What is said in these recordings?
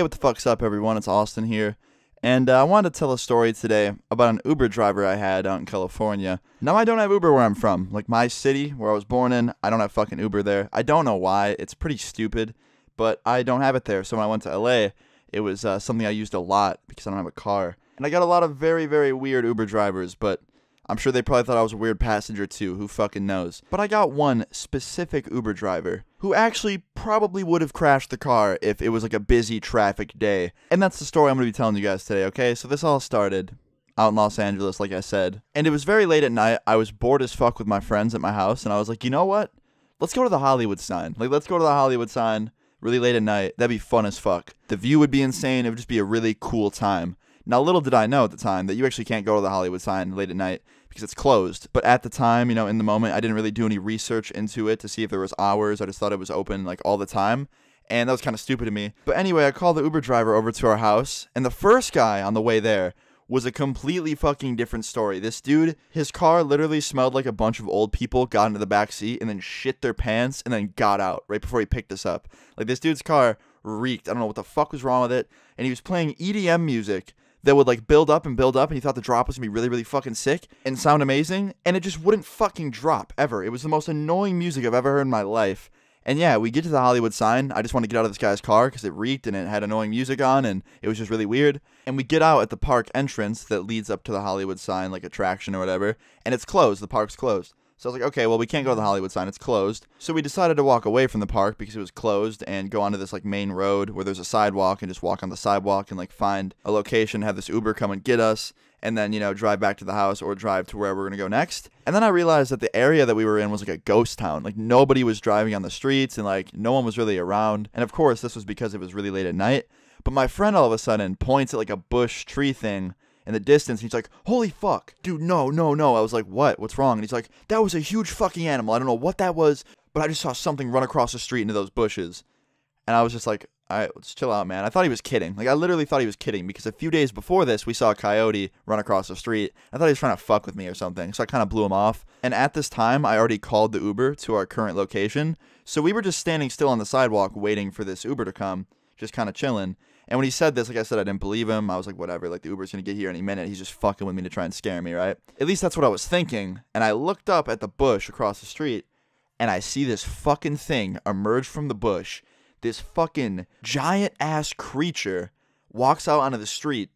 what the fuck's up, everyone? It's Austin here. And I wanted to tell a story today about an Uber driver I had out in California. Now, I don't have Uber where I'm from. Like, my city, where I was born in, I don't have fucking Uber there. I don't know why. It's pretty stupid, but I don't have it there. So when I went to LA, it was something I used a lot because I don't have a car. And I got a lot of very, very weird Uber drivers, but I'm sure they probably thought I was a weird passenger too, who fucking knows. But I got one specific Uber driver who actually probably would have crashed the car if it was like a busy traffic day. And that's the story I'm going to be telling you guys today, okay? So this all started out in Los Angeles, like I said. And it was very late at night. I was bored as fuck with my friends at my house, and I was like, you know what? Let's go to the Hollywood sign. Like, let's go to the Hollywood sign really late at night. That'd be fun as fuck. The view would be insane. It would just be a really cool time. Now, little did I know at the time that you actually can't go to the Hollywood sign late at night because it's closed. But at the time, in the moment, I didn't really do any research into it to see if there was hours. I just thought it was open, like, all the time. And that was kind of stupid of me. But anyway, I called the Uber driver over to our house. And the first guy on the way there was a completely fucking different story. This dude, his car literally smelled like a bunch of old people got into the back seat and then shit their pants and then got out right before he picked us up. Like, this dude's car reeked. I don't know what the fuck was wrong with it. And he was playing EDM music that would like build up, and he thought the drop was gonna be really, really fucking sick and sound amazing, and it just wouldn't fucking drop ever. It was the most annoying music I've ever heard in my life. And yeah, we get to the Hollywood sign. I just want to get out of this guy's car because it reeked and it had annoying music on, and it was just really weird. And we get out at the park entrance that leads up to the Hollywood sign, like attraction or whatever, and it's closed. The park's closed. So I was like, okay, well, we can't go to the Hollywood sign. It's closed. So we decided to walk away from the park because it was closed and go onto this, like, main road where there's a sidewalk and just walk on the sidewalk and, like, find a location, have this Uber come and get us, and then, drive back to the house or drive to where we're going to go next. And then I realized that the area that we were in was, like, a ghost town. Like, nobody was driving on the streets and, like, no one was really around. And, of course, this was because it was really late at night. But my friend all of a sudden points at, like, a bush tree thing in the distance, and he's like, holy fuck, dude, no. I was like, what's wrong? And he's like, that was a huge fucking animal. I don't know what that was, but I just saw something run across the street into those bushes. And I was just like, all right, let's chill out, man. I thought he was kidding. Like, I literally thought he was kidding, because a few days before this, we saw a coyote run across the street. I thought he was trying to fuck with me or something, so I kind of blew him off. And at this time, I already called the Uber to our current location, so we were just standing still on the sidewalk waiting for this Uber to come, just kind of chilling. And when he said this, like I said, I didn't believe him. I was like, whatever, like, the Uber's gonna get here any minute. He's just fucking with me to try and scare me, right? At least that's what I was thinking. And I looked up at the bush across the street, and I see this fucking thing emerge from the bush. This fucking giant-ass creature walks out onto the street,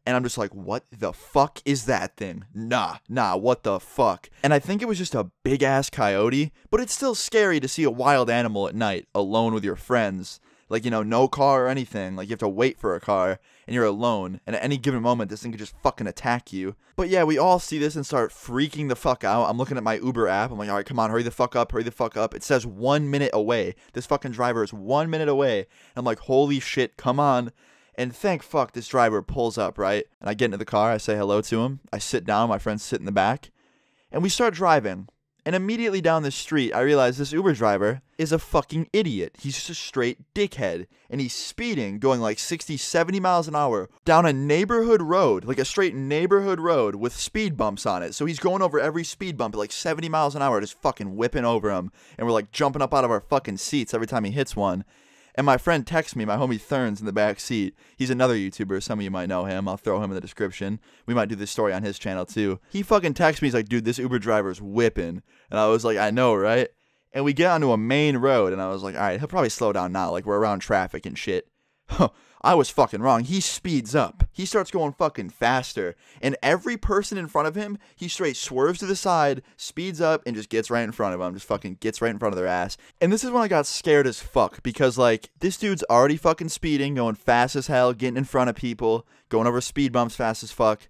and I'm just like, what the fuck is that thing? Nah, what the fuck? And I think it was just a big-ass coyote, but it's still scary to see a wild animal at night, alone with your friends. Like, no car or anything. Like, you have to wait for a car, and you're alone. And at any given moment, this thing could just fucking attack you. But yeah, we all see this and start freaking the fuck out. I'm looking at my Uber app. I'm like, all right, come on, hurry the fuck up. It says 1 minute away. This fucking driver is 1 minute away. And I'm like, holy shit, come on. And thank fuck this driver pulls up, right? And I get into the car. I say hello to him. I sit down. My friends sit in the back. And we start driving. And immediately down the street, I realize this Uber driver is a fucking idiot. He's just a straight dickhead. And he's speeding, going like 60, 70 miles an hour down a neighborhood road, like a straight neighborhood road with speed bumps on it. So he's going over every speed bump at like 70 miles an hour, just fucking whipping over him. And we're like jumping up out of our fucking seats every time he hits one. And my friend texts me, my homie Thurns in the back seat. He's another YouTuber. Some of you might know him. I'll throw him in the description. We might do this story on his channel too. He fucking texts me. He's like, dude, this Uber driver's whipping. And I was like, I know, right? And we get onto a main road, and I was like, all right, he'll probably slow down now. Like, we're around traffic and shit. I was fucking wrong. He speeds up. He starts going fucking faster. And every person in front of him, he straight swerves to the side, speeds up, and just gets right in front of them. Just fucking gets right in front of their ass. And this is when I got scared as fuck. Because, like, this dude's already fucking speeding, going fast as hell, getting in front of people, going over speed bumps fast as fuck.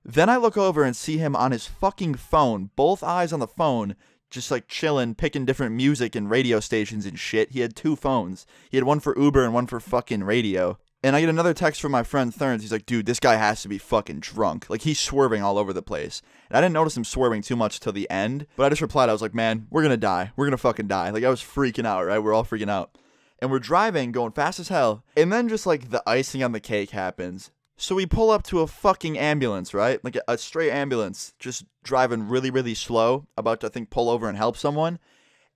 Then I look over and see him on his fucking phone, both eyes on the phone, just like chilling, picking different music and radio stations and shit. He had 2 phones. He had one for Uber and one for fucking radio. And I get another text from my friend Thurns. He's like, dude, this guy has to be fucking drunk. Like, he's swerving all over the place. And I didn't notice him swerving too much till the end. But I just replied, I was like, man, we're gonna die. We're gonna fucking die. Like, I was freaking out, right? We're all freaking out. And we're driving, going fast as hell. And then just like the icing on the cake happens. So we pull up to a fucking ambulance, right? Like a straight ambulance, just driving really, really slow, about to, I think, pull over and help someone.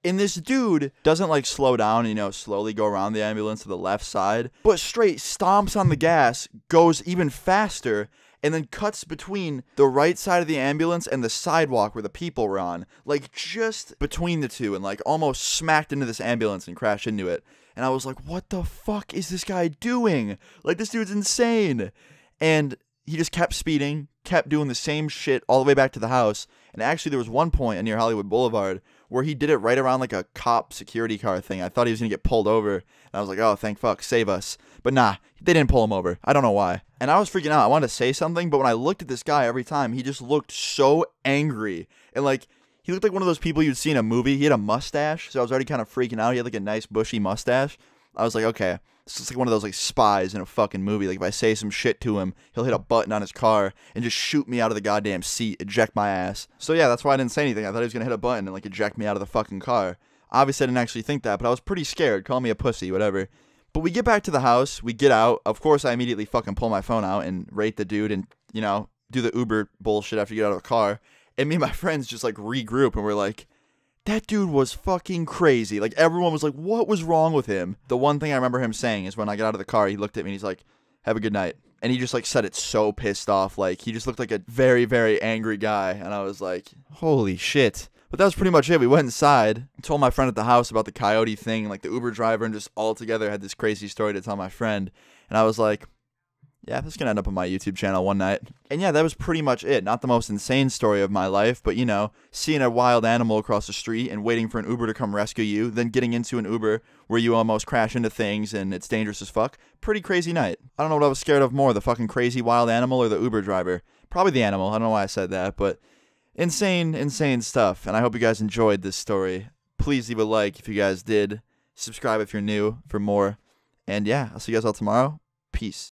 And this dude doesn't like slow down, you know, slowly go around the ambulance to the left side, but straight stomps on the gas, goes even faster, and then cuts between the right side of the ambulance and the sidewalk where the people were on. Like, just between the two, and like almost smacked into this ambulance and crashed into it. And I was like, what the fuck is this guy doing? Like, this dude's insane. And he just kept speeding, kept doing the same shit all the way back to the house. And actually, there was one point near Hollywood Boulevard where he did it right around like a cop security car thing. I thought he was going to get pulled over. And I was like, oh, thank fuck, save us. But nah, they didn't pull him over. I don't know why. And I was freaking out. I wanted to say something, but when I looked at this guy every time, he just looked so angry. And like, he looked like one of those people you'd see in a movie. He had a mustache, so I was already kind of freaking out. He had like a nice bushy mustache. I was like, okay, this is like one of those like spies in a fucking movie. Like, if I say some shit to him, he'll hit a button on his car and just shoot me out of the goddamn seat, eject my ass. So yeah, that's why I didn't say anything. I thought he was gonna hit a button and like eject me out of the fucking car. Obviously, I didn't actually think that, but I was pretty scared. Call me a pussy, whatever. But we get back to the house, we get out. Of course, I immediately fucking pull my phone out and rate the dude and, you know, do the Uber bullshit after you get out of the car. And me and my friends just like regroup and we're like, that dude was fucking crazy. Like, everyone was like, what was wrong with him? The one thing I remember him saying is when I got out of the car, he looked at me and he's like, have a good night. And he just like said it so pissed off. Like, he just looked like a very, very angry guy. And I was like, holy shit. But that was pretty much it. We went inside, told my friend at the house about the coyote thing, like the Uber driver, and just all together had this crazy story to tell my friend. And I was like, yeah, this is going to end up on my YouTube channel one night. And yeah, that was pretty much it. Not the most insane story of my life, but, you know, seeing a wild animal across the street and waiting for an Uber to come rescue you, then getting into an Uber where you almost crash into things and it's dangerous as fuck. Pretty crazy night. I don't know what I was scared of more, the fucking crazy wild animal or the Uber driver. Probably the animal. I don't know why I said that, but insane, insane stuff. And I hope you guys enjoyed this story. Please leave a like if you guys did. Subscribe if you're new for more. And yeah, I'll see you guys all tomorrow. Peace.